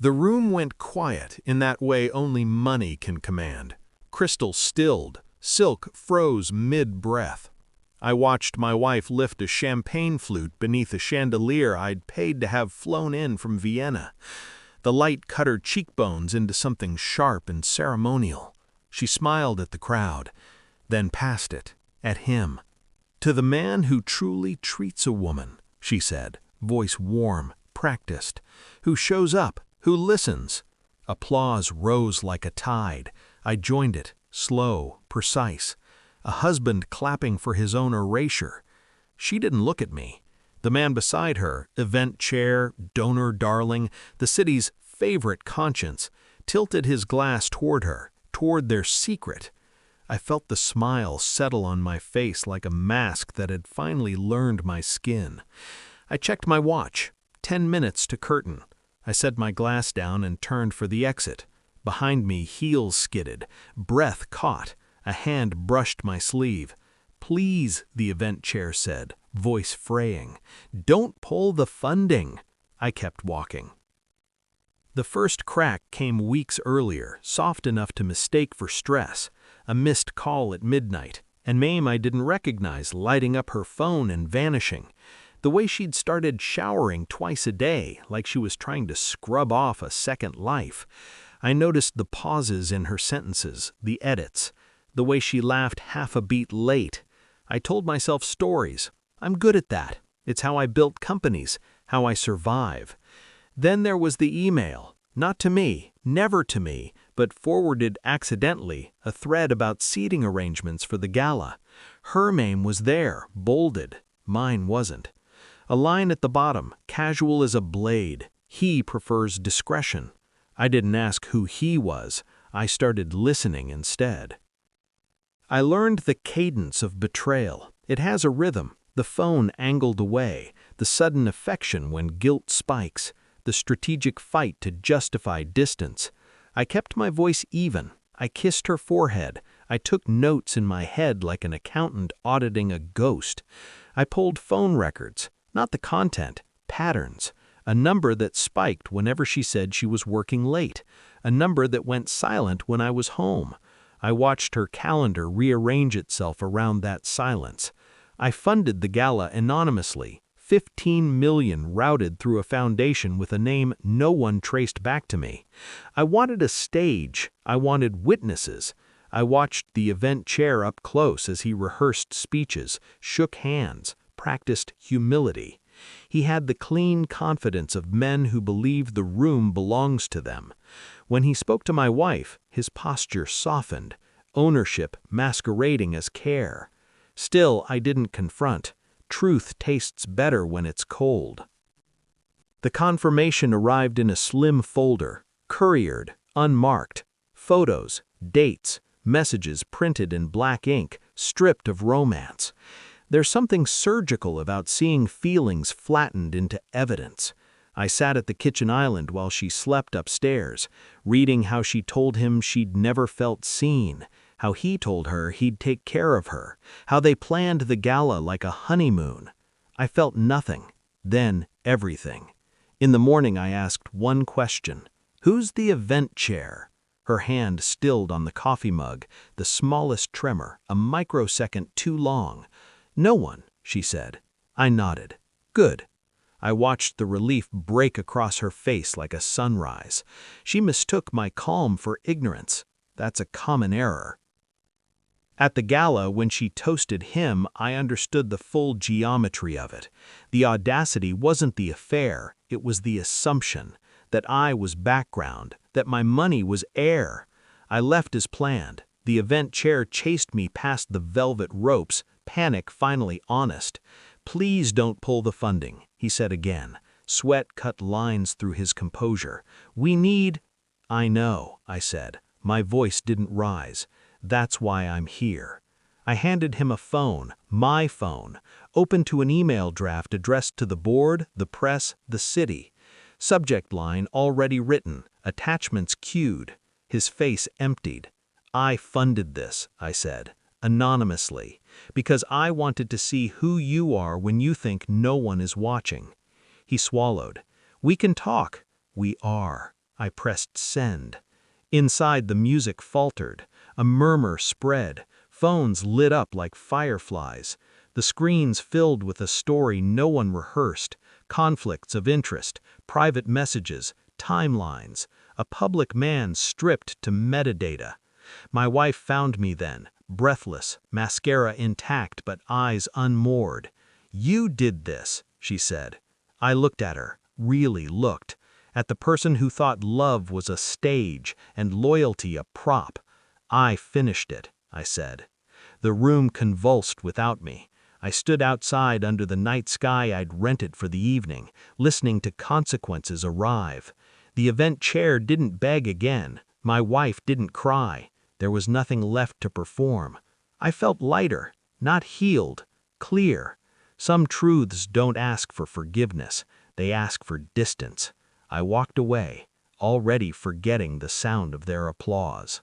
The room went quiet in that way only money can command. Crystal stilled, silk froze mid-breath. I watched my wife lift a champagne flute beneath a chandelier I'd paid to have flown in from Vienna. The light cut her cheekbones into something sharp and ceremonial. She smiled at the crowd, then past it, at him. "To the man who truly treats a woman," she said, voice warm, practiced, "who shows up, who listens." Applause rose like a tide. I joined it, slow, precise. A husband clapping for his own erasure. She didn't look at me. The man beside her, event chair, donor darling, the city's favorite conscience, tilted his glass toward her, toward their secret. I felt the smile settle on my face like a mask that had finally learned my skin. I checked my watch. 10 minutes to curtain. I set my glass down and turned for the exit. Behind me, heels skidded, breath caught. A hand brushed my sleeve. "Please," the event chair said, voice fraying. "Don't pull the funding." I kept walking. The first crack came weeks earlier, soft enough to mistake for stress. A missed call at midnight, and Mame I didn't recognize lighting up her phone and vanishing. The way she'd started showering twice a day, like she was trying to scrub off a second life. I noticed the pauses in her sentences, the edits. The way she laughed half a beat late. I told myself stories. I'm good at that. It's how I built companies, how I survive. Then there was the email. Not to me, never to me, but forwarded accidentally, a thread about seating arrangements for the gala. Her name was there, bolded. Mine wasn't. A line at the bottom, casual as a blade. He prefers discretion. I didn't ask who he was. I started listening instead. I learned the cadence of betrayal. It has a rhythm, the phone angled away, the sudden affection when guilt spikes, the strategic fight to justify distance. I kept my voice even. I kissed her forehead. I took notes in my head like an accountant auditing a ghost. I pulled phone records, not the content, patterns. A number that spiked whenever she said she was working late. A number that went silent when I was home. I watched her calendar rearrange itself around that silence. I funded the gala anonymously. 15 million routed through a foundation with a name no one traced back to me. I wanted a stage. I wanted witnesses. I watched the event chair up close as he rehearsed speeches, shook hands, practiced humility. He had the clean confidence of men who believe the room belongs to them. When he spoke to my wife, his posture softened, ownership masquerading as care. Still, I didn't confront. Truth tastes better when it's cold. The confirmation arrived in a slim folder, couriered, unmarked. Photos, dates, messages printed in black ink, stripped of romance. There's something surgical about seeing feelings flattened into evidence. I sat at the kitchen island while she slept upstairs, reading how she told him she'd never felt seen, how he told her he'd take care of her, how they planned the gala like a honeymoon. I felt nothing, then everything. In the morning I asked one question. Who's the event chair? Her hand stilled on the coffee mug, the smallest tremor, a microsecond too long. No one, she said. I nodded. Good. I watched the relief break across her face like a sunrise. She mistook my calm for ignorance. That's a common error. At the gala, when she toasted him, I understood the full geometry of it. The audacity wasn't the affair, it was the assumption that I was background, that my money was air. I left as planned. The event chair chased me past the velvet ropes, panic finally honest. Please don't pull the funding, he said again. Sweat cut lines through his composure. We need... I know, I said. My voice didn't rise. That's why I'm here. I handed him a phone, my phone, open to an email draft addressed to the board, the press, the city. Subject line already written, attachments queued. His face emptied. I funded this, I said, anonymously, because I wanted to see who you are when you think no one is watching. He swallowed. We can talk. We are. I pressed send. Inside, the music faltered. A murmur spread. Phones lit up like fireflies. The screens filled with a story no one rehearsed. Conflicts of interest, private messages, timelines. A public man stripped to metadata. My wife found me then, breathless, mascara intact but eyes unmoored. "You did this," she said. I looked at her, really looked, at the person who thought love was a stage and loyalty a prop. "I finished it," I said. The room convulsed without me. I stood outside under the night sky I'd rented for the evening, listening to consequences arrive. The event chair didn't beg again. My wife didn't cry. There was nothing left to perform. I felt lighter, not healed, clear. Some truths don't ask for forgiveness. They ask for distance. I walked away, already forgetting the sound of their applause.